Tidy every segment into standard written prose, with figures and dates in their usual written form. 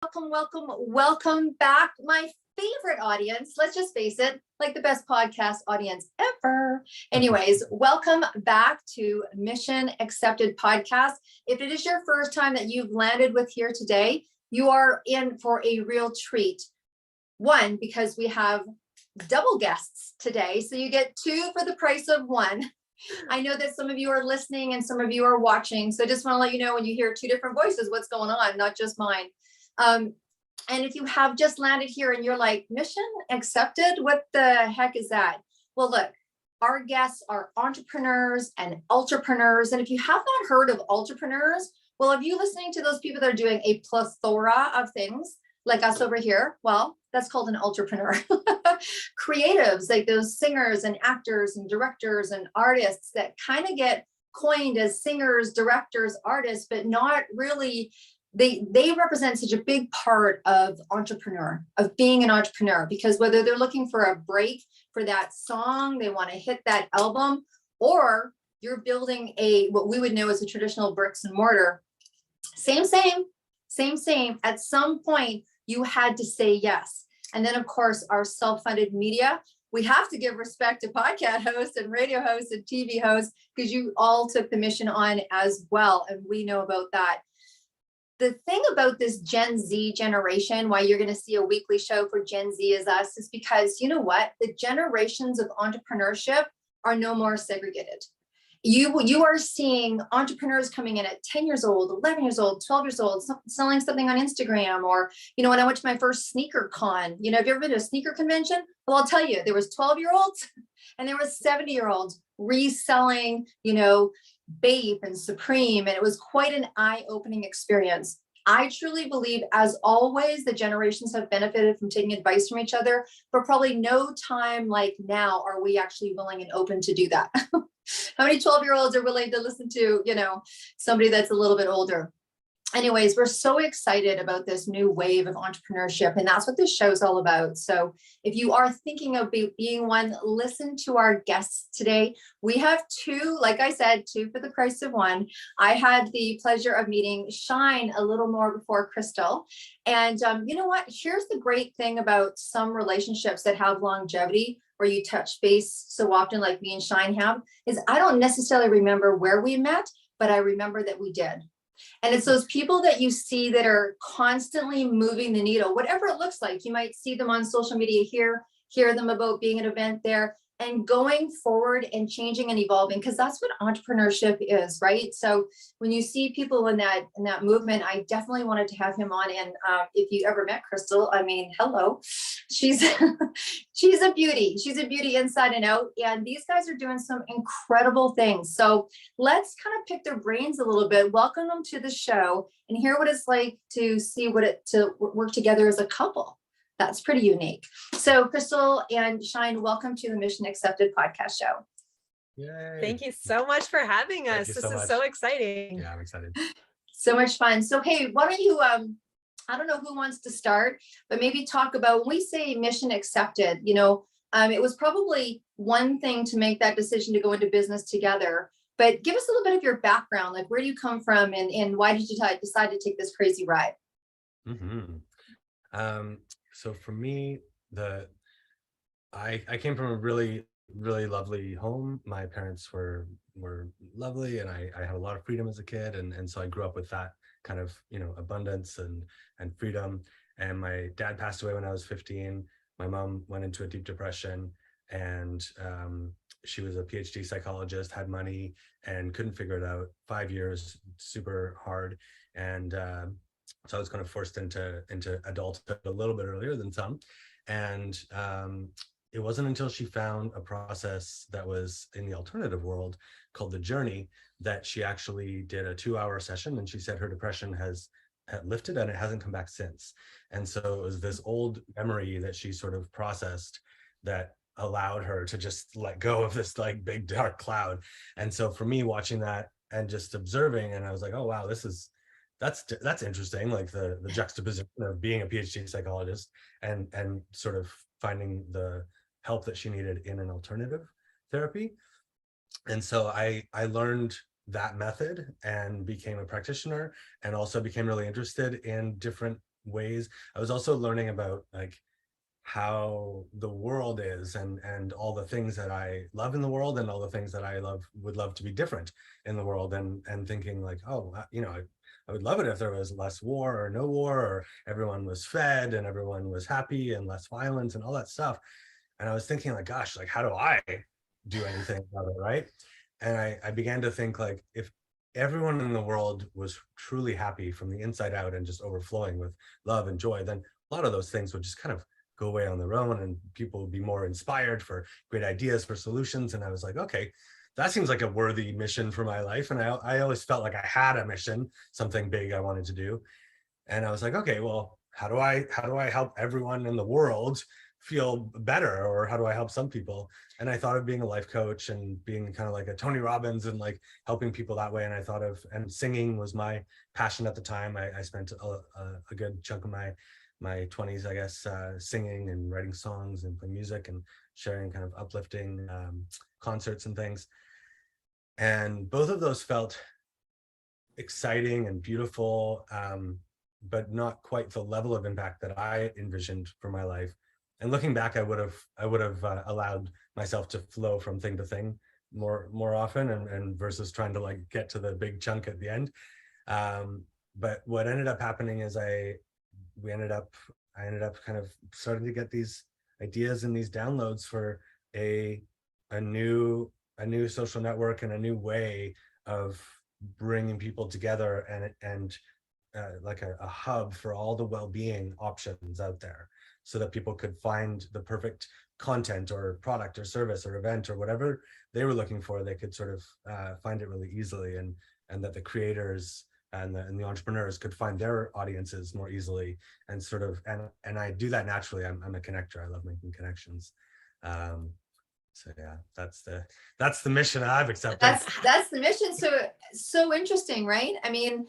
Welcome back, my favorite audience. Let's just face it, like the best podcast audience ever. Anyways, welcome back to Mission Accepted Podcast. If it is your first time that you've landed with here today, you are in for a real treat. One, because we have double guests today, so you get two for the price of one. I know that some of you are listening and some of you are watching, so I just want to let you know when you hear two different voices, what's going on, not just mine. And if you have just landed here and you're like, mission accepted, what the heck is that? Well, look, our guests are entrepreneurs and ultrapreneurs. And if you have not heard of ultrapreneurs, well, if you listening to those people that are doing a plethora of things like us over here, well, that's called an ultrapreneur. Creatives, like those singers and actors and directors and artists that kind of get coined as singers, directors, artists, but not really. They represent such a big part of being an entrepreneur, because whether they're looking for a break for that song, they want to hit that album, or you're building what we would know as a traditional bricks and mortar, same. At some point, you had to say yes. And then, of course, our self-funded media. We have to give respect to podcast hosts and radio hosts and TV hosts, because you all took the mission on as well. And we know about that. The thing about this Gen Z generation, why you're going to see a weekly show for Gen Z is us, is because you know what? The generations of entrepreneurship are no more segregated. You are seeing entrepreneurs coming in at 10 years old, 11 years old, 12 years old, selling something on Instagram, or, when I went to my first sneaker con, have you ever been to a sneaker convention? Well, I'll tell you, there was 12-year-olds and there was 70-year-olds reselling, Bape and Supreme, and it was quite an eye-opening experience. I truly believe, as always, the generations have benefited from taking advice from each other, but probably no time like now are we actually willing and open to do that. How many 12-year-olds are willing to listen to, somebody that's a little bit older? Anyways, we're so excited about this new wave of entrepreneurship, and that's what this show is all about. So if you are thinking of being one, listen to our guests today. We have two, like I said, two for the price of one. I had the pleasure of meeting Shine a little more before Kristall. And you know what? Here's the great thing about some relationships that have longevity, where you touch base so often like me and Shine have, is I don't necessarily remember where we met, but I remember that we did. And it's those people that you see that are constantly moving the needle, whatever it looks like. You might see them on social media here, hear them about being at an event there, and going forward and changing and evolving, because that's what entrepreneurship is, right? So when you see people in that movement, I definitely wanted to have him on. And if you ever met Kristall, I mean, hello, she's she's a beauty. She's a beauty inside and out. And these guys are doing some incredible things. So let's kind of pick their brains a little bit. Welcome them to the show and hear what it's like to see to work together as a couple. That's pretty unique. So Kristall and Shine, welcome to the Mission Accepted podcast show. Yay. Thank you so much for having us. This is so exciting. Yeah, I'm excited. So much fun. So, hey, why don't you, I don't know who wants to start, but maybe talk about, when we say mission accepted, it was probably one thing to make that decision to go into business together, but give us a little bit of your background, like where do you come from and why did you decide to take this crazy ride? So for me, I came from a really, really lovely home. My parents were lovely, and I had a lot of freedom as a kid, and so I grew up with that kind of abundance and freedom. And my dad passed away when I was 15. My mom went into a deep depression, and she was a PhD psychologist, had money, and couldn't figure it out. 5 years, super hard, and so I was kind of forced into adulthood a little bit earlier than some. And it wasn't until she found a process that was in the alternative world called The Journey that she actually did a 2-hour session. And she said her depression had lifted and it hasn't come back since. And so it was this old memory that she sort of processed that allowed her to just let go of this like big dark cloud. And so for me, watching that and just observing, and I was like, oh, wow, that's interesting, like the juxtaposition of being a PhD psychologist and sort of finding the help that she needed in an alternative therapy. And so I learned that method and became a practitioner, and also became really interested in different ways. I was also learning about like how the world is, and all the things that I love in the world, and all the things that I would love to be different in the world, and thinking like, oh, I would love it if there was less war or no war, or everyone was fed and everyone was happy and less violence and all that stuff. And I was thinking like, gosh, like how do I do anything about it, right? And I began to think like, if everyone in the world was truly happy from the inside out and just overflowing with love and joy, then a lot of those things would just kind of go away on their own, and people would be more inspired for great ideas, for solutions. And I was like, okay, that seems like a worthy mission for my life. And I always felt like I had a mission, something big I wanted to do. And I was like, okay, well, how do I help everyone in the world feel better, or how do I help some people? And I thought of being a life coach and being kind of like a Tony Robbins and like helping people that way. And I thought of, and singing was my passion at the time. I spent a good chunk of my 20s, I guess, singing and writing songs and playing music and sharing kind of uplifting concerts and things. And both of those felt exciting and beautiful, but not quite the level of impact that I envisioned for my life. And looking back, I would have allowed myself to flow from thing to thing more often, and versus trying to like get to the big chunk at the end. But what ended up happening is I ended up kind of starting to get these ideas and these downloads for a new social network and a new way of bringing people together, and like a hub for all the well-being options out there, so that people could find the perfect content or product or service or event or whatever they were looking for. They could sort of find it really easily, and that the creators and the entrepreneurs could find their audiences more easily, and sort of, and I do that naturally. I'm a connector. I love making connections. So yeah, that's the mission I've accepted. That's the mission. So interesting, right? I mean,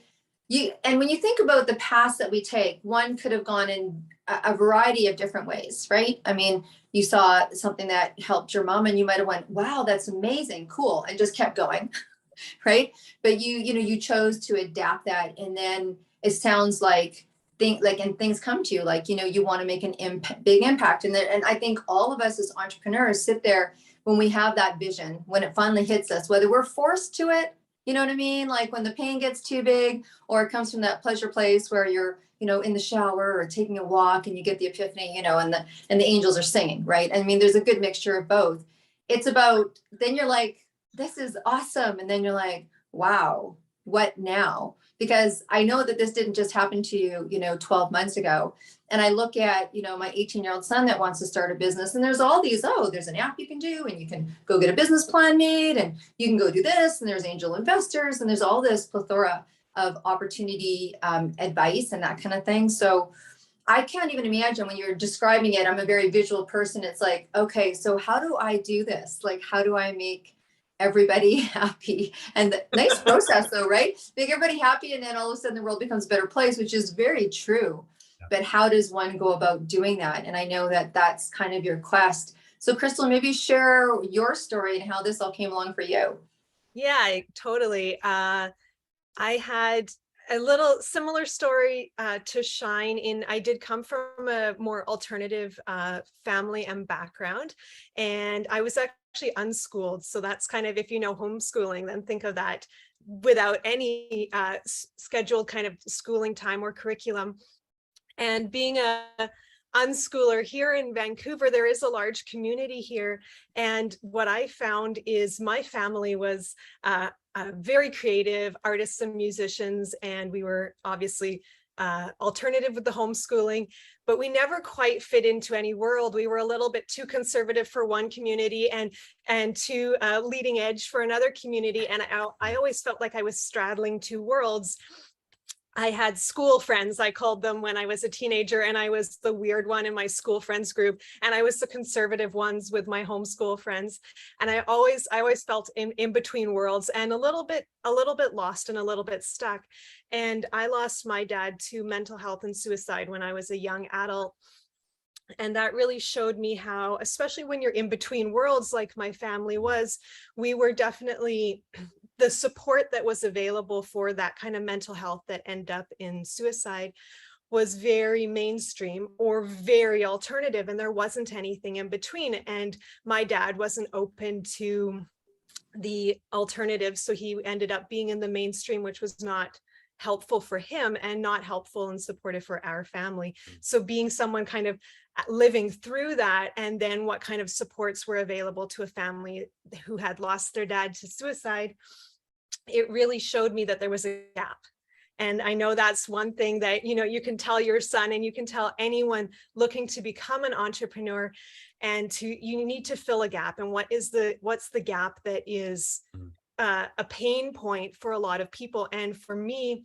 and when you think about the paths that we take, one could have gone in a variety of different ways, right? I mean, you saw something that helped your mom and you might have went, wow, that's amazing, cool, and just kept going, right? But you chose to adapt that, and then it sounds like things come to you, like, you want to make an big impact. And I think all of us as entrepreneurs sit there when we have that vision, when it finally hits us, whether we're forced to it, you know what I mean? Like when the pain gets too big, or it comes from that pleasure place where you're, in the shower or taking a walk and you get the epiphany, and the angels are singing, right? I mean, there's a good mixture of both. It's about, then you're like, this is awesome. And then you're like, wow, what now? Because I know that this didn't just happen to you, 12 months ago. And I look at, my 18-year-old son that wants to start a business, and there's all these, there's an app you can do, and you can go get a business plan made, and you can go do this, and there's angel investors, and there's all this plethora of opportunity, advice and that kind of thing. So I can't even imagine when you're describing it. I'm a very visual person. It's like, okay, so how do I do this? Like, how do I make everybody happy? And the nice process though, right? Make everybody happy, and then all of a sudden the world becomes a better place, which is very true. Yeah. But how does one go about doing that? And I know that that's kind of your quest. So Kristall, maybe share your story and how this all came along for you. Yeah, totally. I had a little similar story to Shine in. I did come from a more alternative family and background, and I was actually unschooled. So that's kind of, if you know homeschooling, then think of that without any scheduled kind of schooling time or curriculum. And being a unschooler here in Vancouver, there is a large community here. And what I found is my family was very creative artists and musicians, and we were obviously alternative with the homeschooling, but we never quite fit into any world. We were a little bit too conservative for one community and too leading edge for another community. And I always felt like I was straddling two worlds. I had school friends, I called them, when I was a teenager, and I was the weird one in my school friends group, and I was the conservative ones with my homeschool friends. And I always felt in between worlds, and a little bit lost and a little bit stuck. And I lost my dad to mental health and suicide when I was a young adult. And that really showed me how, especially when you're in between worlds like my family was, we were definitely the support that was available for that kind of mental health that ended up in suicide was very mainstream or very alternative, and there wasn't anything in between. And my dad wasn't open to the alternatives, so he ended up being in the mainstream, which was not helpful for him and not helpful and supportive for our family. So being someone kind of living through that, and then what kind of supports were available to a family who had lost their dad to suicide, it really showed me that there was a gap. And I know that's one thing that, you know, you can tell your son, and you can tell anyone looking to become an entrepreneur, and you need to fill a gap. And what's the gap that is a pain point for a lot of people? And for me,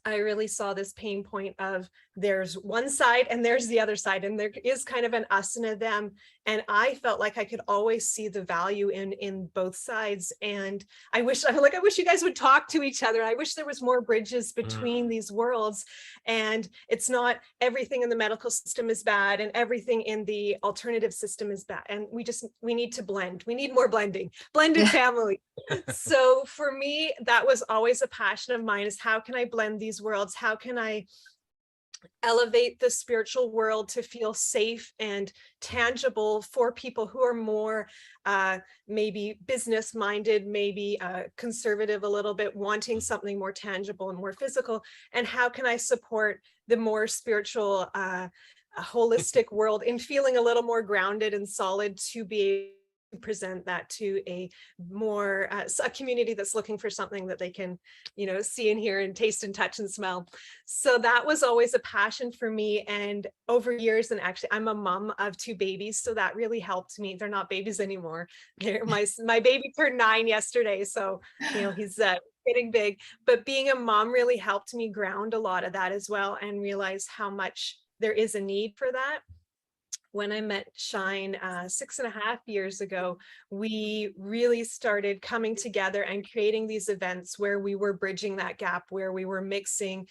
I really saw this pain point of there's one side and there's the other side, and there is kind of an us and a them. And I felt like I could always see the value in both sides. And I wish you guys would talk to each other. I wish there was more bridges between these worlds. And it's not everything in the medical system is bad and everything in the alternative system is bad. And we need to blend. We need more blended family. So for me, that was always a passion of mine, is how can I blend these worlds? How can I elevate the spiritual world to feel safe and tangible for people who are more maybe business minded, maybe conservative a little bit, wanting something more tangible and more physical? And how can I support the more spiritual, holistic world in feeling a little more grounded and solid, to be present that to a more a community that's looking for something that they can, you know, see and hear and taste and touch and smell. So that was always a passion for me. And over years, and actually I'm a mom of 2 babies, so that really helped me. They're not babies anymore. My baby turned 9 yesterday, so you know, he's getting big. But being a mom really helped me ground a lot of that as well, and realize how much there is a need for that. When I met Shine 6.5 years ago, we really started coming together and creating these events where we were bridging that gap, where we were mixing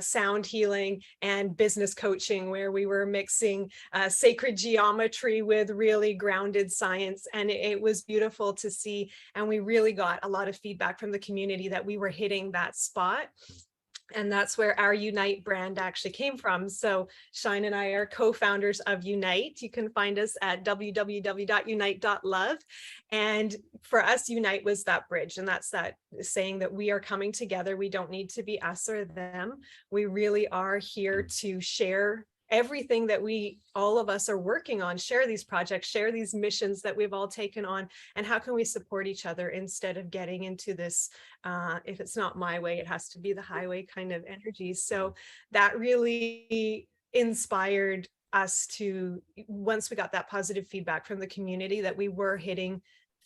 sound healing and business coaching, where we were mixing sacred geometry with really grounded science. And it was beautiful to see. And we really got a lot of feedback from the community that we were hitting that spot. And that's where our Unite brand actually came from. So Shine and I are co-founders of Unite. You can find us at www.unite.love. And for us, Unite was that bridge. And that's that saying that we are coming together. We don't need to be us or them. We really are here to share everything that all of us are working on, share these projects, share these missions that we've all taken on, and how can we support each other instead of getting into this, if it's not my way, it has to be the highway kind of energy. So that really inspired us to, once we got that positive feedback from the community that we were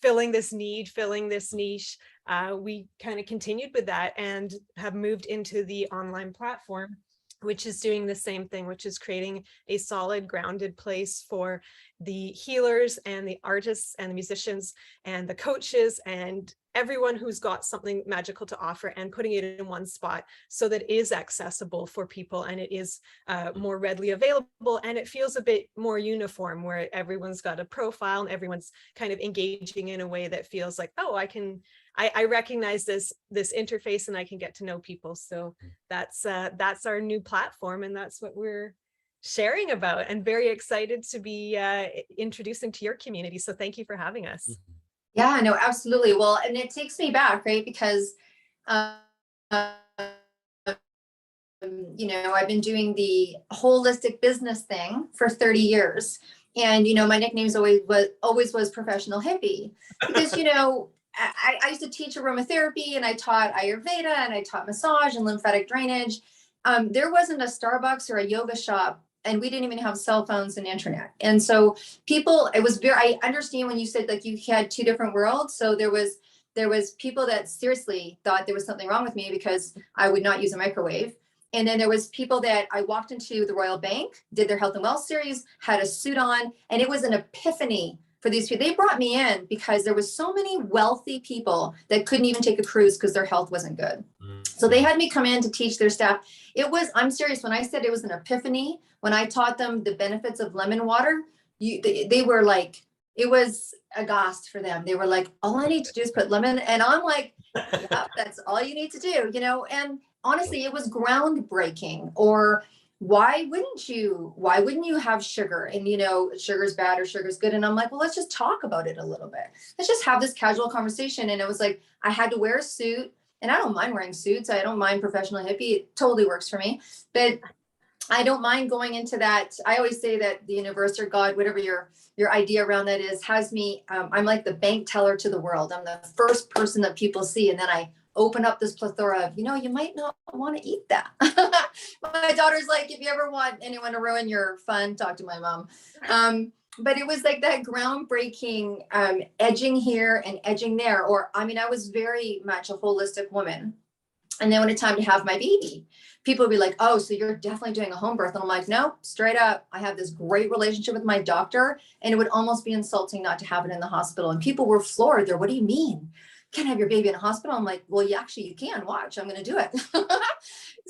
filling this need, filling this niche, we kind of continued with that and have moved into the online platform, which is doing the same thing, which is creating a solid, grounded place for the healers and the artists and the musicians and the coaches and everyone who's got something magical to offer, and putting it in one spot so that it is accessible for people, and it is more readily available, and it feels a bit more uniform, where everyone's got a profile and everyone's kind of engaging in a way that feels like, oh, I recognize this interface and I can get to know people. So that's our new platform, and that's what we're sharing about, and very excited to be introducing to your community. So thank you for having us. Yeah, no, absolutely. Well, and it takes me back, right? Because, you know, I've been doing the holistic business thing for 30 years. And, you know, my nickname always was professional hippie, because, you know, I used to teach aromatherapy, and I taught Ayurveda, and I taught massage and lymphatic drainage. There wasn't a Starbucks or a yoga shop, and we didn't even have cell phones and internet. And so I understand when you said like you had 2 different worlds. So there was people that seriously thought there was something wrong with me because I would not use a microwave. And then there was people that I walked into the Royal Bank, did their health and wealth series, had a suit on, and it was an epiphany for these people. They brought me in because there was so many wealthy people that couldn't even take a cruise because their health wasn't good. So they had me come in to teach their staff. I'm serious when I said it was an epiphany. When I taught them the benefits of lemon water, they were like, it was aghast for them. They were like, all I need to do is put lemon. And I'm like, yeah, that's all you need to do, you know? And honestly, it was groundbreaking. Or why wouldn't you have sugar? And sugar's bad or sugar's good. And I'm like, well, let's just talk about it a little bit. Let's just have this casual conversation. And it was like, I had to wear a suit, and I don't mind wearing suits. I don't mind professional hippie. It totally works for me. But I don't mind going into that. I always say that the universe or God, whatever your idea around that is, has me. I'm like the bank teller to the world. I'm the first person that people see, and then I open up this plethora of, you might not want to eat that. My daughter's like, if you ever want anyone to ruin your fun, talk to my mom. But it was like that groundbreaking edging here and edging there. Or, I mean, I was very much a holistic woman. And then when it's time to have my baby, people would be like, oh, so you're definitely doing a home birth. And I'm like, no, straight up. I have this great relationship with my doctor, and it would almost be insulting not to have it in the hospital. And people were floored. They're, what do you mean? Can't have your baby in a hospital? I'm like, well, you can watch. I'm going to do it.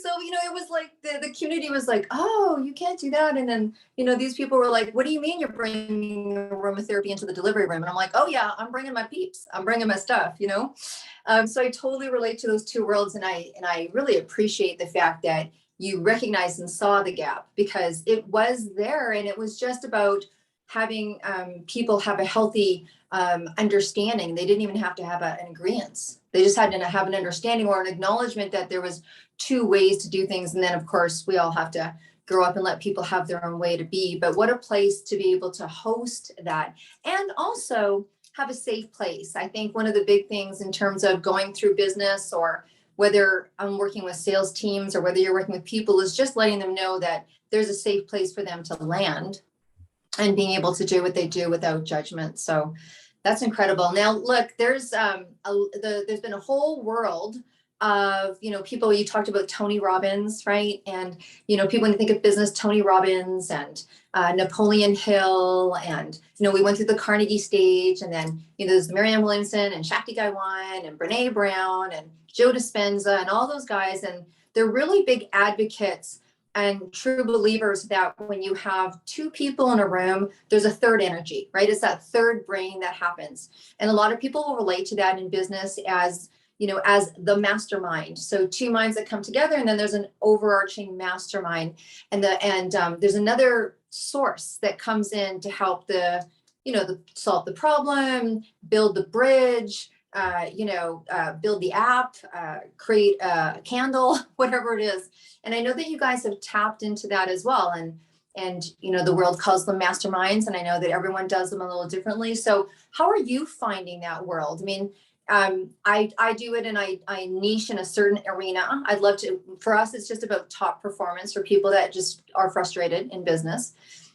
So, it was like the community was like, oh, you can't do that. And then, these people were like, what do you mean you're bringing aromatherapy into the delivery room? And I'm like, oh yeah, I'm bringing my peeps. I'm bringing my stuff, So I totally relate to those two worlds. And I really appreciate the fact that you recognized and saw the gap, because it was there, and it was just about having people have a healthy understanding. They didn't even have to have an agreement. They just had to have an understanding or an acknowledgement that there was two ways to do things. And then of course we all have to grow up and let people have their own way to be. But what a place to be able to host that, and also have a safe place. I think one of the big things in terms of going through business, or whether I'm working with sales teams or whether you're working with people, is just letting them know that there's a safe place for them to land and being able to do what they do without judgment. So that's incredible. Now, look, there's been a whole world of, people. You talked about Tony Robbins, right? And, people, when you think of business, Tony Robbins and Napoleon Hill, and, we went through the Carnegie stage, and then, there's Marianne Williamson and Shakti Gaiwan and Brene Brown and Joe Dispenza and all those guys. And they're really big advocates and true believers that when you have two people in a room, there's a third energy, right? It's that third brain that happens. And a lot of people will relate to that in business as, as the mastermind. So two minds that come together, and then there's an overarching mastermind, and there's another source that comes in to help solve the problem, build the bridge, build the app, create a candle, whatever it is. And I know that you guys have tapped into that as well. And the world calls them masterminds, and I know that everyone does them a little differently. So how are you finding that world? I mean, I do it, and I niche in a certain arena. I'd love to, for us, it's just about top performance for people that just are frustrated in business.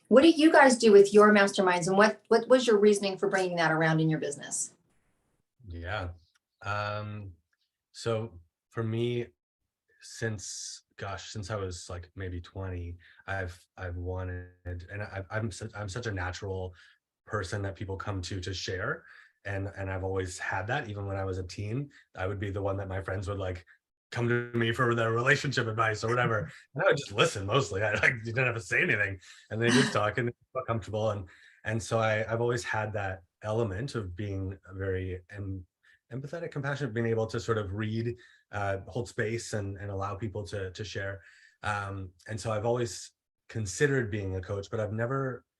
What do you guys do with your masterminds, and what was your reasoning for bringing that around in your business? Yeah. So for me, since I was like maybe 20, I've wanted, and I'm such a natural person that people come to share. And I've always had that. Even when I was a teen, I would be the one that my friends would like come to me for their relationship advice or whatever. And I would just listen mostly. I didn't have to say anything, and they just talk and they felt comfortable. And so I've always had that element of being a very empathetic, compassionate, being able to sort of read, hold space, and allow people to share. And so I've always considered being a coach, but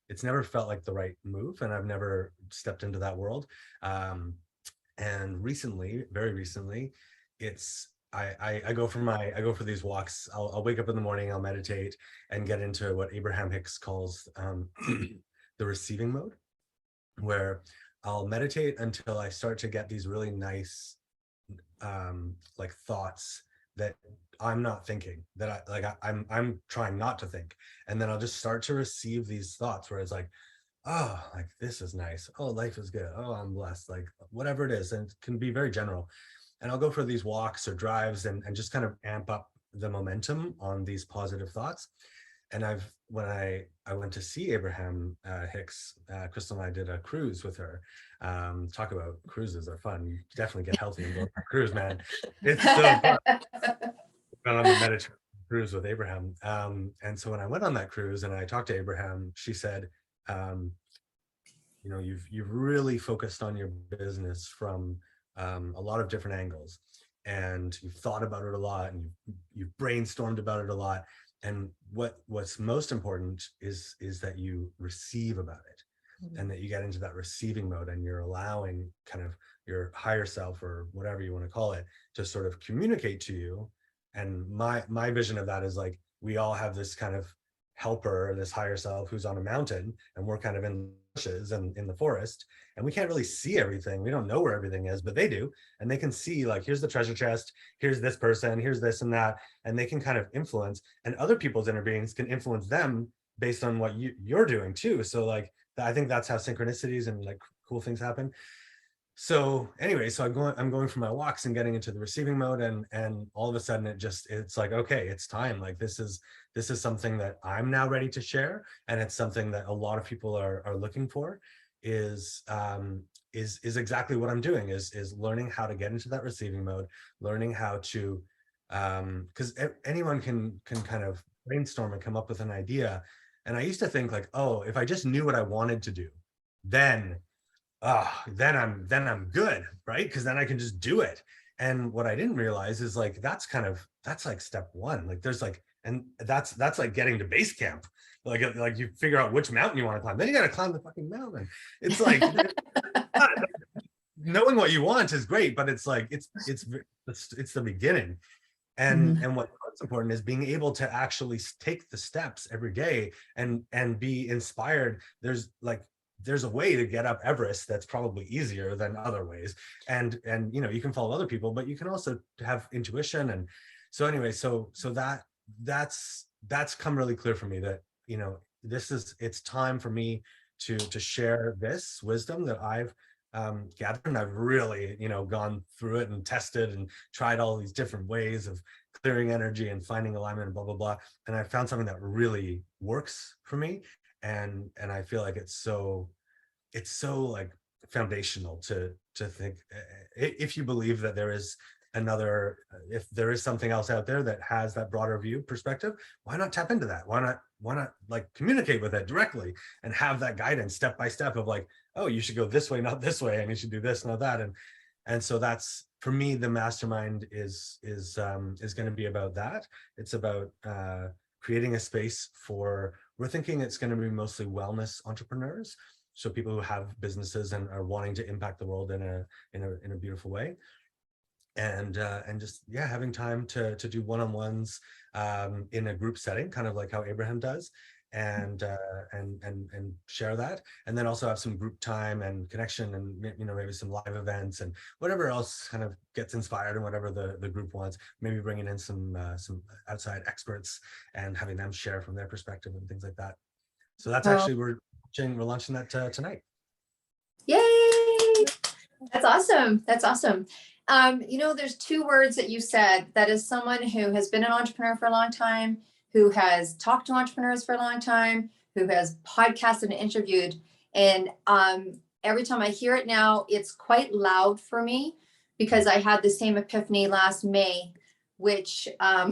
it's never felt like the right move, and I've never stepped into that world. And recently, very recently, I go for these walks. I'll wake up in the morning, I'll meditate, and get into what Abraham Hicks calls the receiving mode, where I'll meditate until I start to get these really nice like thoughts that I'm not thinking, that I'm trying not to think. And then I'll just start to receive these thoughts where it's like, oh, like this is nice. Oh, life is good. Oh, I'm blessed. Like whatever it is. And it can be very general. And I'll go for these walks or drives and just kind of amp up the momentum on these positive thoughts. And when I went to see Abraham Hicks, Kristall and I did a cruise with her. Talk about cruises are fun. You definitely get healthy and go on a cruise, man. It's so fun. Went on the Mediterranean cruise with Abraham. And so when I went on that cruise and I talked to Abraham, she said, you've really focused on your business from a lot of different angles, and you've thought about it a lot, and you've brainstormed about it a lot. and what's most important is that you receive about it, and that you get into that receiving mode, and you're allowing kind of your higher self, or whatever you want to call it, to sort of communicate to you. And my vision of that is like, we all have this kind of helper, this higher self who's on a mountain, and we're kind of in bushes and in the forest, and we can't really see everything. We don't know where everything is, but they do. And they can see, like, here's the treasure chest, here's this person, here's this and that, and they can kind of influence, and other people's inner beings can influence them based on what you're doing too. So like, I think that's how synchronicities and like cool things happen. So anyway, so I'm going for my walks and getting into the receiving mode, and all of a sudden it's like, okay, it's time. Like, this is something that I'm now ready to share, and it's something that a lot of people are looking for, is exactly what I'm doing, is learning how to get into that receiving mode, learning how to, because anyone can kind of brainstorm and come up with an idea. And I used to think like, oh, if I just knew what I wanted to do, then I'm good, right? Because then I can just do it. And what I didn't realize is like, that's like step one. Like, there's like, and that's like getting to base camp. Like you figure out which mountain you want to climb, then you got to climb the fucking mountain. It's like, knowing what you want is great, but it's like, it's the beginning. And what's important is being able to actually take the steps every day and be inspired. There's a way to get up Everest that's probably easier than other ways. And you know, you can follow other people, but you can also have intuition. And so anyway, so that's come really clear for me, that, you know, it's time for me to share this wisdom that I've gathered. And I've really, you know, gone through it and tested and tried all these different ways of clearing energy and finding alignment and blah, blah, blah. And I found something that really works for me. And I feel like it's so like foundational to think, if you believe that there is if there is something else out there that has that broader view perspective, why not tap into that? Why not like communicate with it directly and have that guidance step by step of like, oh, you should go this way, not this way, and you should do this, not that. And so that's, for me, the mastermind is going to be about that. It's about creating a space for, we're thinking it's going to be mostly wellness entrepreneurs. So people who have businesses and are wanting to impact the world in a beautiful way. And just, yeah, having time to do one-on-ones in a group setting, kind of like how Abraham does, and share that, and then also have some group time and connection, and, you know, maybe some live events and whatever else kind of gets inspired and whatever the group wants. Maybe bringing in some outside experts and having them share from their perspective and things like that. So that's actually, we're launching that tonight. Yay! That's awesome. That's awesome. You know, there's two words that you said, that is someone who has been an entrepreneur for a long time, who has talked to entrepreneurs for a long time, who has podcasted and interviewed. And every time I hear it now, it's quite loud for me, because I had the same epiphany last May, which I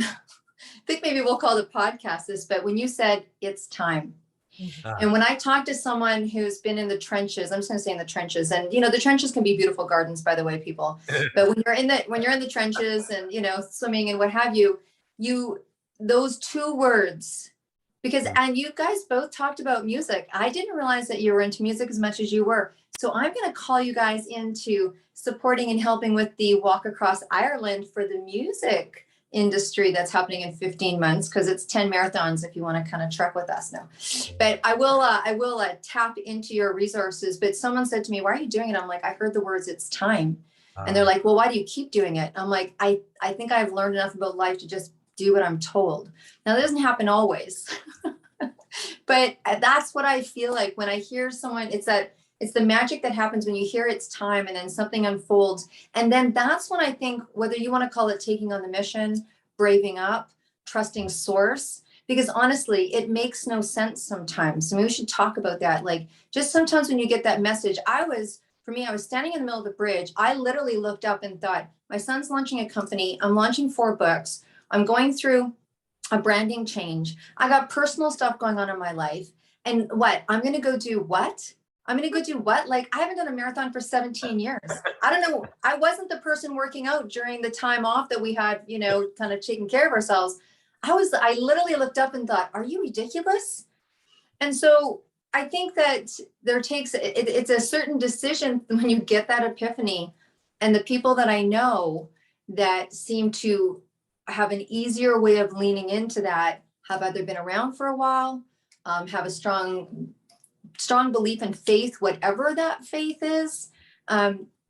think maybe we'll call the podcast this, but when you said it's time. And when I talk to someone who's been in the trenches, I'm just going to say in the trenches, and, you know, the trenches can be beautiful gardens, by the way, people. But when you're in the trenches and, you know, swimming and what have you, those two words, because, and you guys both talked about music. I didn't realize that you were into music as much as you were. So I'm going to call you guys into supporting and helping with the Walk Across Ireland for the music industry that's happening in 15 months, because it's 10 marathons if you want to kind of trek with us now. But I will tap into your resources. But someone said to me, why are you doing it? I'm like, I heard the words, it's time. And they're like, well, why do you keep doing it? I'm like, I think I've learned enough about life to just do what I'm told. Now, that doesn't happen always. But that's what I feel like when I hear someone. It's the magic that happens when you hear it's time, and then something unfolds. And then that's when I think, whether you want to call it taking on the mission, braving up, trusting source, because honestly, it makes no sense sometimes. I mean, we should talk about that. Like, just sometimes when you get that message, I was standing in the middle of the bridge. I literally looked up and thought, my son's launching a company. I'm launching 4 books. I'm going through a branding change. I got personal stuff going on in my life. And what? I'm going to go do what? I'm going to go do what? Like, I haven't done a marathon for 17 years. I don't know. I wasn't the person working out during the time off that we had, you know, kind of taking care of ourselves. I literally looked up and thought, are you ridiculous? And so I think that it's a certain decision when you get that epiphany. And the people that I know that seem to have an easier way of leaning into that have either been around for a while, have a strong belief in faith, whatever that faith is.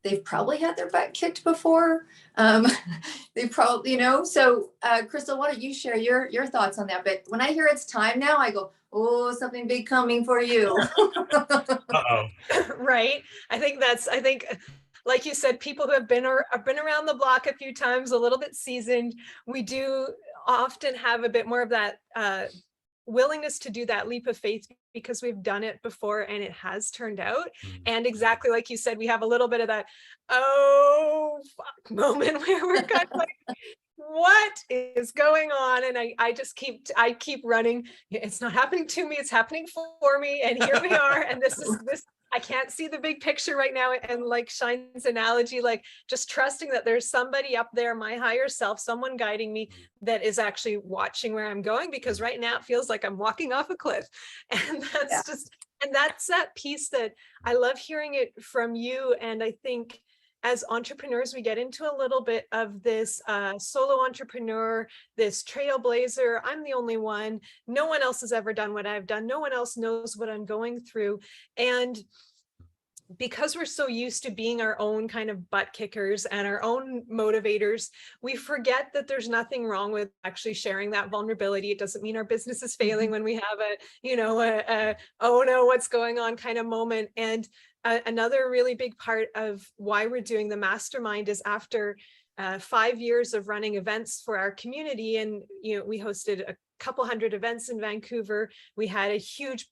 They've probably had their butt kicked before. Um, they probably, so Kristall, why don't you share your thoughts on that? But when I hear it's time now, I go, oh, something big coming for you. Uh-oh. Right. I think like you said, people who have been around the block a few times, a little bit seasoned, we do often have a bit more of that willingness to do that leap of faith because we've done it before and it has turned out. And exactly like you said, we have a little bit of that, oh, fuck moment where we're kind of like, what is going on? And I keep running. It's not happening to me, it's happening for me. And here we are. And this I can't see the big picture right now. And like Shine's analogy, like just trusting that there's somebody up there, my higher self, someone guiding me that is actually watching where I'm going, because right now it feels like I'm walking off a cliff. And that's that piece that I love hearing it from you. And I think as entrepreneurs, we get into a little bit of this solo entrepreneur, this trailblazer. I'm the only one. No one else has ever done what I've done. No one else knows what I'm going through. And because we're so used to being our own kind of butt kickers and our own motivators, we forget that there's nothing wrong with actually sharing that vulnerability. It doesn't mean our business is failing when we have a oh no, what's going on kind of moment. And another really big part of why we're doing the mastermind is after 5 years of running events for our community, and we hosted a couple hundred events in Vancouver. We had a huge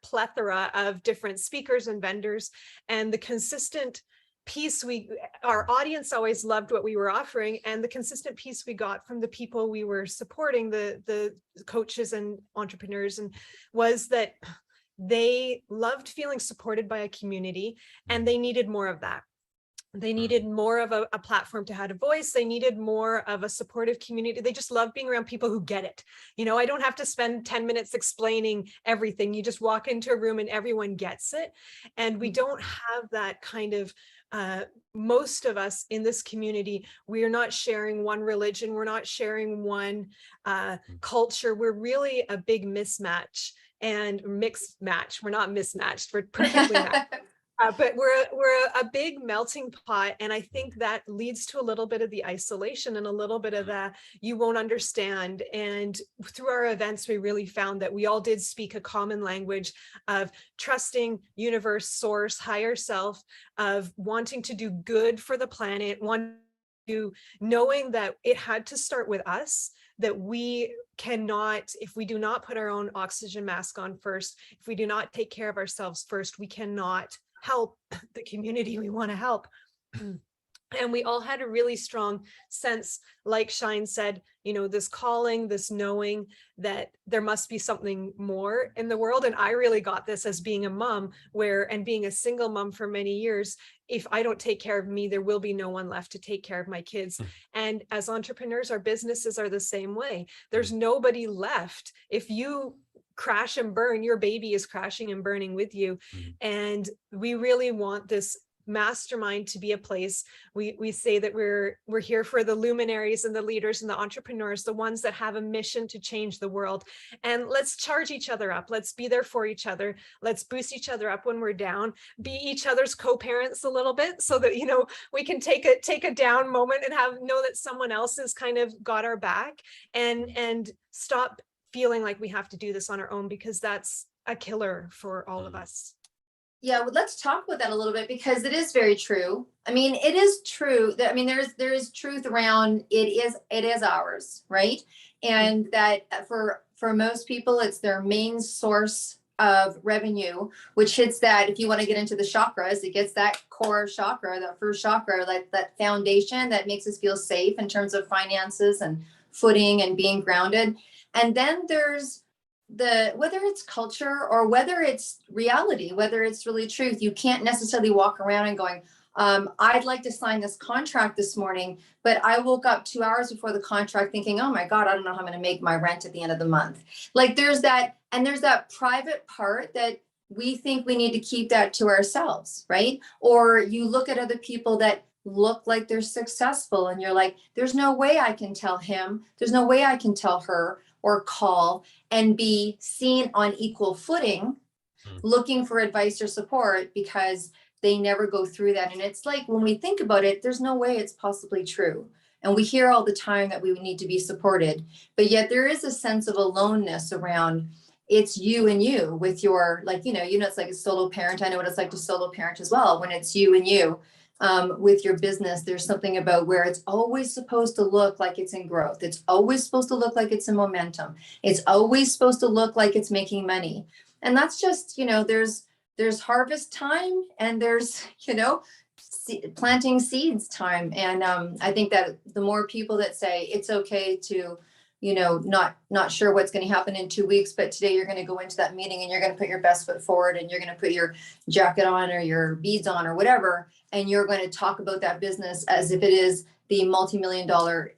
plethora of different speakers and vendors, and the consistent piece our audience always loved what we were offering, and the consistent piece we got from the people we were supporting, the coaches and entrepreneurs, and was that they loved feeling supported by a community, and they needed more of that. They needed more of a platform to have a voice. They needed more of a supportive community. They just love being around people who get it. I don't have to spend 10 minutes explaining everything. You just walk into a room and everyone gets it. And we don't have that kind of, most of us in this community, we are not sharing one religion. We're not sharing one culture. We're really a big mismatch and mixed match. We're not mismatched. We're perfectly matched. But we're a big melting pot. And I think that leads to a little bit of the isolation and a little bit of the, you won't understand. And through our events, we really found that we all did speak a common language of trusting universe, source, higher self, of wanting to do good for the planet, knowing that it had to start with us, that we cannot, if we do not put our own oxygen mask on first, if we do not take care of ourselves first, we cannot help the community we want to help. And we all had a really strong sense, like Shine said, this calling, this knowing that there must be something more in the world. And I really got this as being a mom and being a single mom for many years. If I don't take care of me, there will be no one left to take care of my kids. And as entrepreneurs, our businesses are the same way. There's nobody left. If you crash and burn, your baby is crashing and burning with you. And we really want this mastermind to be a place. We say that we're here for the luminaries and the leaders and the entrepreneurs, the ones that have a mission to change the world. And let's charge each other up. Let's be there for each other. Let's boost each other up when we're down, be each other's co-parents a little bit, so that we can take a down moment and know that someone else has kind of got our back, and stop feeling like we have to do this on our own, because that's a killer for all of us. Yeah, well, let's talk about that a little bit, because it is very true. I mean, it is true that, there is truth around it is ours, right? And that for most people, it's their main source of revenue, which hits that, if you want to get into the chakras, it gets that core chakra, that first chakra, that foundation that makes us feel safe in terms of finances and footing and being grounded. And then there's whether it's culture or whether it's reality, whether it's really truth, you can't necessarily walk around and going, I'd like to sign this contract this morning, but I woke up 2 hours before the contract thinking, oh my God, I don't know how I'm going to make my rent at the end of the month. Like there's that, and there's that private part that we think we need to keep that to ourselves, right? Or you look at other people that look like they're successful and you're like, there's no way I can tell him, there's no way I can tell her or call and be seen on equal footing, looking for advice or support because they never go through that. And it's like, when we think about it, there's no way it's possibly true. And we hear all the time that we need to be supported, but yet there is a sense of aloneness around it's you and you with your, like, it's like a solo parent. I know what it's like to solo parent as well. When it's you and you with your business, there's something about where it's always supposed to look like it's in growth. It's always supposed to look like it's in momentum. It's always supposed to look like it's making money. And that's just, there's harvest time and there's, planting seeds time. And I think that the more people that say it's okay to, not sure what's going to happen in 2 weeks, but today you're going to go into that meeting and you're going to put your best foot forward and you're going to put your jacket on or your beads on or whatever. And you're going to talk about that business as if it is the multi-million-dollar,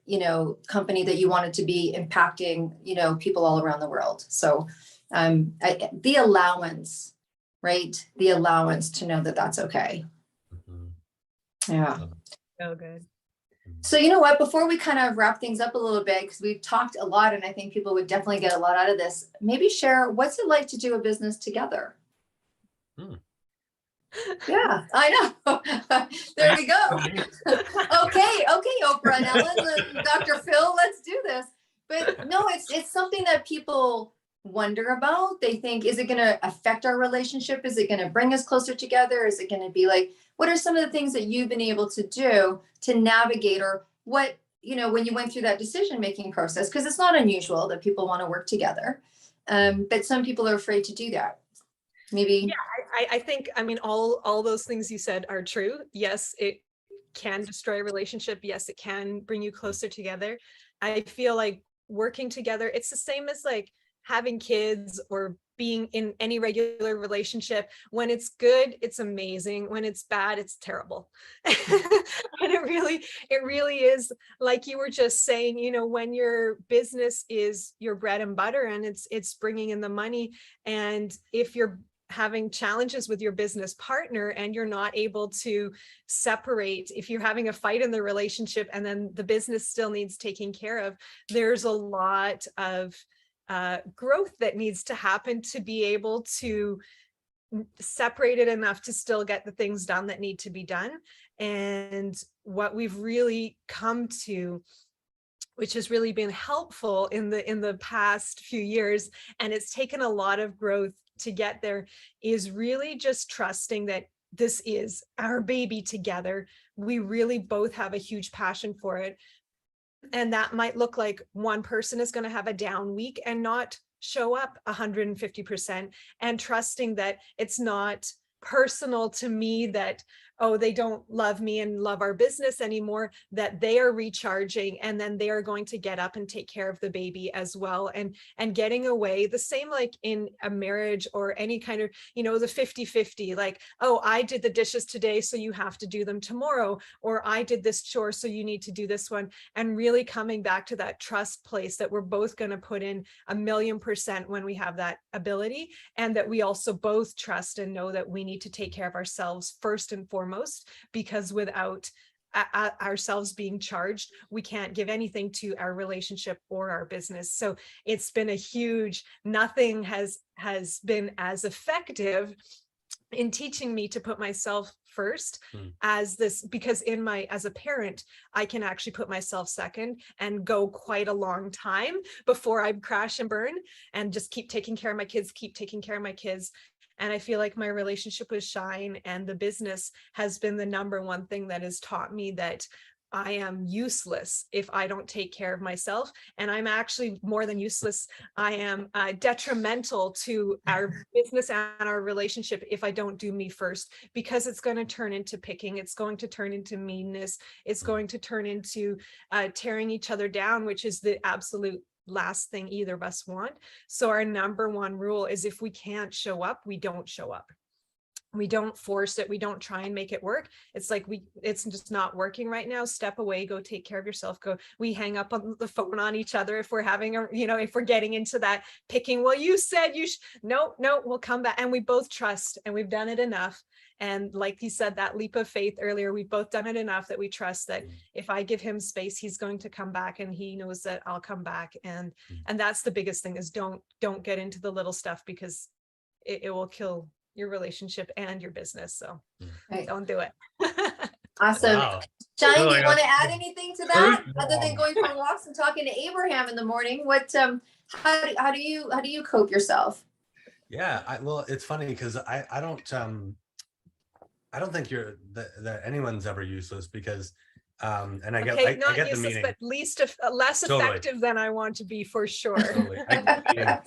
company that you want it to be, impacting, people all around the world. So the allowance, right? The allowance to know that that's okay. Yeah. So good. So you know what, before we kind of wrap things up a little bit, because we've talked a lot and I think people would definitely get a lot out of this, maybe share what's it like to do a business together? Yeah, I know. There we go. Okay, Oprah and Ellen, Dr. Phil, let's do this. But no, it's something that people wonder about. They think, is it going to affect our relationship? Is it going to bring us closer together? Is it going to be like, what are some of the things that you've been able to do to navigate, or what, when you went through that decision-making process? Because it's not unusual that people want to work together. But some people are afraid to do that. Maybe. Yeah, I think, all those things you said are true. Yes, it can destroy a relationship. Yes, it can bring you closer together. I feel like working together, it's the same as like having kids or being in any regular relationship. When it's good, it's amazing. When it's bad, it's terrible. And it really is, like you were just saying, when your business is your bread and butter and it's bringing in the money, and if you're having challenges with your business partner and you're not able to separate, if you're having a fight in the relationship and then the business still needs taking care of, there's a lot of growth that needs to happen to be able to separate it enough to still get the things done that need to be done. And what we've really come to, which has really been helpful in the past few years, and it's taken a lot of growth to get there, is really just trusting that this is our baby together. We really both have a huge passion for it. And that might look like one person is going to have a down week and not show up 150%, and trusting that it's not personal to me that, oh, they don't love me and love our business anymore, that they are recharging and then they are going to get up and take care of the baby as well. And getting away, the same like in a marriage or any kind of, the 50-50, like, oh, I did the dishes today, so you have to do them tomorrow, or I did this chore, so you need to do this one. And really coming back to that trust place that we're both going to put in 1,000,000% when we have that ability, and that we also both trust and know that we need to take care of ourselves first and foremost, because without ourselves being charged, we can't give anything to our relationship or our business. So it's been a huge, nothing has been as effective in teaching me to put myself first as this, because as a parent, I can actually put myself second and go quite a long time before I crash and burn and just keep taking care of my kids. And I feel like my relationship with Shine and the business has been the number one thing that has taught me that I am useless if I don't take care of myself. And I'm actually more than useless. I am detrimental to our business and our relationship if I don't do me first, because it's going to turn into picking. It's going to turn into meanness. It's going to turn into tearing each other down, which is the absolute last thing either of us want. So our number one rule is, if we can't show up, we don't show up. We don't force it. We don't try and make it work. It's like, it's just not working right now. Step away, go take care of yourself. We hang up on the phone on each other if we're having if we're getting into that picking, well, you said no, we'll come back. And we both trust, and we've done it enough. And like he said, that leap of faith earlier, we've both done it enough that we trust that if I give him space, he's going to come back, and he knows that I'll come back. And that's the biggest thing, is don't get into the little stuff, because it will kill your relationship and your business. So don't do it. Awesome. Wow. Shine, Oh do my you God. want to add anything to that other than going for walks and talking to Abraham in the morning? What how do you cope yourself? Yeah, well, it's funny because I don't think that anyone's ever useless, because and I Okay, get not the useless, meaning. but less Totally. effective than I want to be, for sure. Totally. I get the meaning.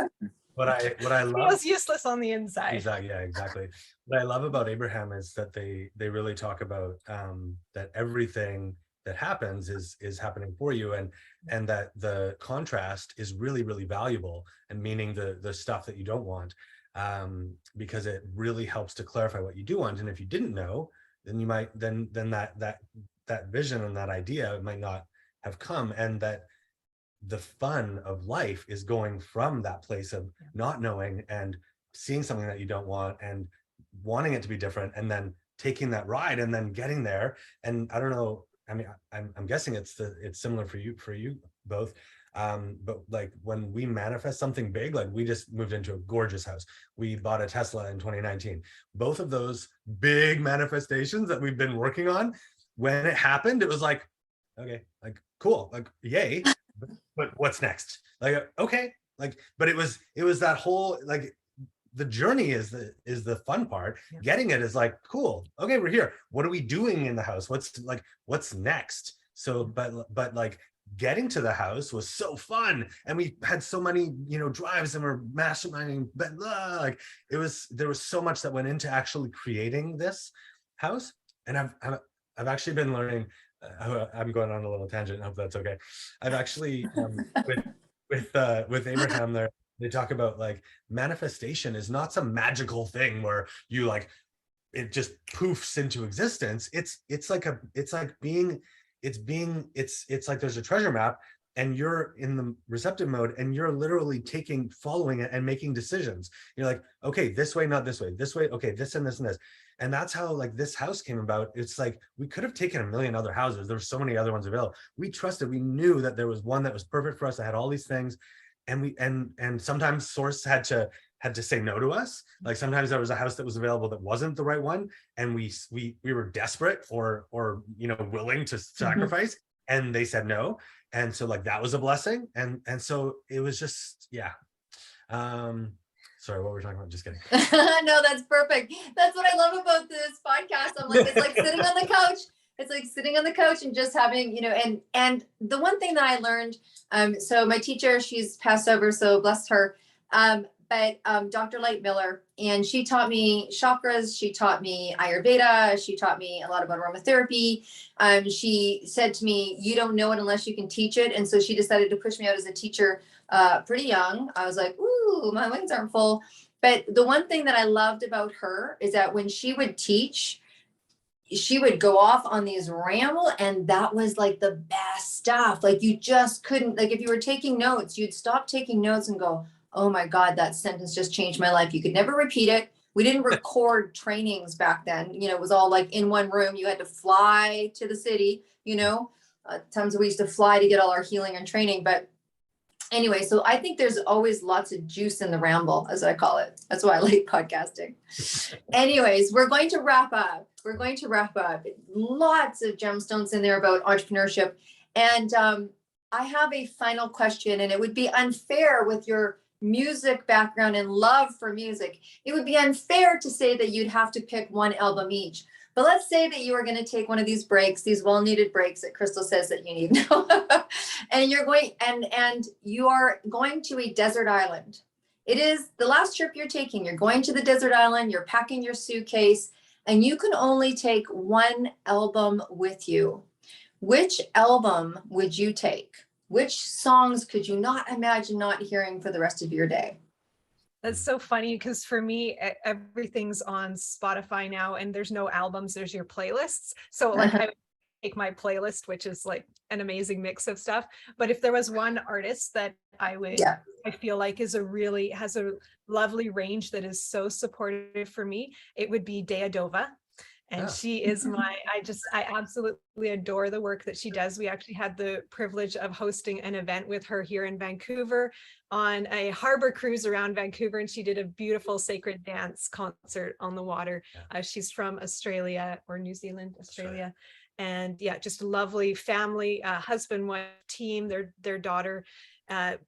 What I love, Feels useless on the inside. exactly, yeah, exactly. What I love about Abraham is that they really talk about that everything that happens is happening for you, and that the contrast is really, really valuable, and meaning the stuff that you don't want, because it really helps to clarify what you do want. And if you didn't know, then you might then that vision and that idea might not have come, and that the fun of life is going from that place of not knowing and seeing something that you don't want and wanting it to be different, and then taking that ride and then getting there. And I don't know, I mean, I'm guessing it's similar for you both. But like when we manifest something big, like we just moved into a gorgeous house, we bought a Tesla in 2019. Both of those big manifestations that we've been working on, when it happened, it was like, okay, like cool, like yay. But what's next? Like, okay, like, but it was that whole, like, the journey is the fun part. Yeah. Getting it is like, cool, okay, we're here. What are we doing in the house? What's next? So, but like getting to the house was so fun, and we had so many, drives, and we're masterminding, but like there was so much that went into actually creating this house. And I've actually been learning. I'm going on a little tangent. I hope that's okay. I've actually with Abraham there, they talk about like manifestation is not some magical thing where you like it just poofs into existence. It's like there's a treasure map, and you're in the receptive mode, and you're literally following it and making decisions. You're like, okay, this way, not this way, this way, okay, this and this and this. And that's how like this house came about. It's like we could have taken a million other houses. There were so many other ones available. We trusted, we knew that there was one that was perfect for us, that had all these things. And we and sometimes source had to say no to us. Like sometimes there was a house that was available that wasn't the right one, and we were desperate or willing to sacrifice, and they said no. And so like that was a blessing. And so it was just, yeah. Sorry, what were we talking about? Just kidding. No, that's perfect. That's what I love about this podcast. I'm like, it's like sitting on the couch. It's like sitting on the couch and just having, and the one thing that I learned, so my teacher, she's passed over, so bless her. But Dr. Light Miller, and she taught me chakras. She taught me Ayurveda. She taught me a lot about aromatherapy. She said to me, you don't know it unless you can teach it. And so she decided to push me out as a teacher pretty young. I was like, ooh, my wings aren't full. But the one thing that I loved about her is that when she would teach, she would go off on these ramble, and that was like the best stuff. Like you just couldn't, like if you were taking notes, you'd stop taking notes and go, oh my God, that sentence just changed my life. You could never repeat it. We didn't record trainings back then. It was all like in one room. You had to fly to the city, times we used to fly to get all our healing and training. But anyway, so I think there's always lots of juice in the ramble, as I call it. That's why I like podcasting. Anyways, we're going to wrap up. Lots of gemstones in there about entrepreneurship. And I have a final question, and it would be unfair with your music background and love for music. It would be unfair to say that you'd have to pick one album each. But let's say that you are going to take one of these breaks, these well-needed breaks that Kristall says that you need. And you're going and you are going to a desert island. It is the last trip you're taking. You're going to the desert island, you're packing your suitcase, and you can only take one album with you. Which album would you take? Which songs could you not imagine not hearing for the rest of your day? That's so funny because for me, everything's on Spotify now and there's no albums, there's your playlists. So like I would take my playlist, which is like an amazing mix of stuff. But if there was one artist that Yeah. I feel like has a lovely range that is so supportive for me, it would be Deadova. And she is I absolutely adore the work that she does. We actually had the privilege of hosting an event with her here in Vancouver on a harbor cruise around Vancouver, and she did a beautiful sacred dance concert on the water. She's from Australia or New Zealand, Australia. And yeah, just a lovely family, husband, wife team, their daughter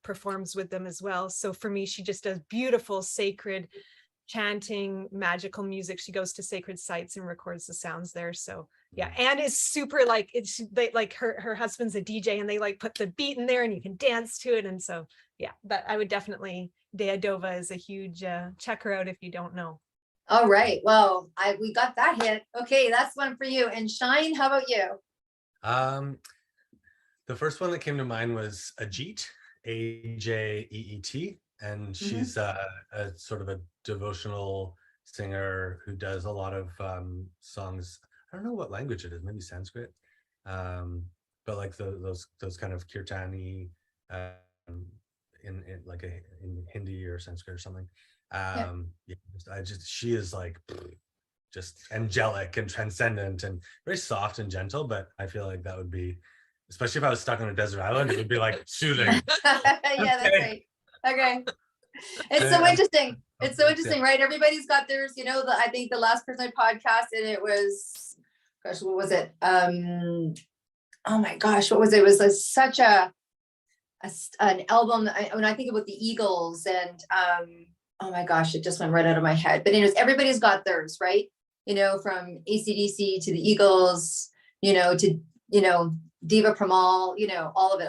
performs with them as well. So for me, she just does beautiful, sacred, chanting, magical music. She goes to sacred sites and records the sounds there. So yeah, and it's super like her husband's a DJ and they like put the beat in there and you can dance to it. And so yeah, but I would definitely, Deadova is a huge check her out if you don't know. All right. Well, we got that hit. Okay, that's one for you. And Shine, how about you? The first one that came to mind was Ajit, Ajeet, and she's a sort of a devotional singer who does a lot of songs. I don't know what language it is, maybe Sanskrit, but like those kind of kirtani in Hindi or Sanskrit or something. She is like just angelic and transcendent and very soft and gentle, but I feel like that would be, especially if I was stuck on a desert island, it would be like soothing. Yeah, that's right. Okay. It's so interesting. It's so interesting, right? Everybody's got theirs, I think the last person I podcasted, it was, gosh, what was it? Oh my gosh, what was it? It was such an album. When I think about the Eagles and, oh my gosh, it just went right out of my head. But anyways, everybody's got theirs, right? From AC/DC to the Eagles, to, Diva Pramal, all of it.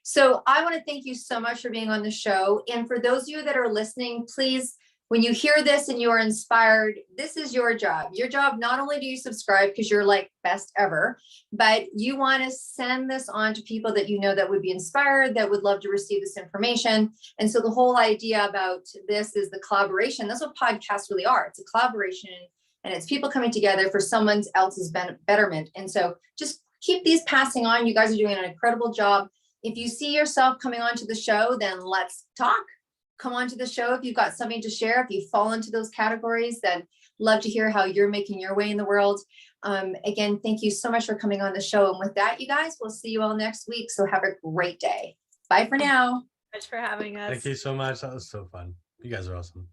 So I want to thank you so much for being on the show. And for those of you that are listening, please, when you hear this and you are inspired, this is your job. Your job, not only do you subscribe because you're like best ever, but you want to send this on to people that that would be inspired, that would love to receive this information. And so the whole idea about this is the collaboration. That's what podcasts really are. It's a collaboration and it's people coming together for someone else's betterment. And so just keep these passing on. You guys are doing an incredible job. If you see yourself coming onto the show, then let's talk. Come onto the show if you've got something to share. If you fall into those categories, then love to hear how you're making your way in the world. Again, thank you so much for coming on the show. And with that, you guys, we'll see you all next week. So have a great day. Bye for now. Thanks for having us. Thank you so much. That was so fun. You guys are awesome.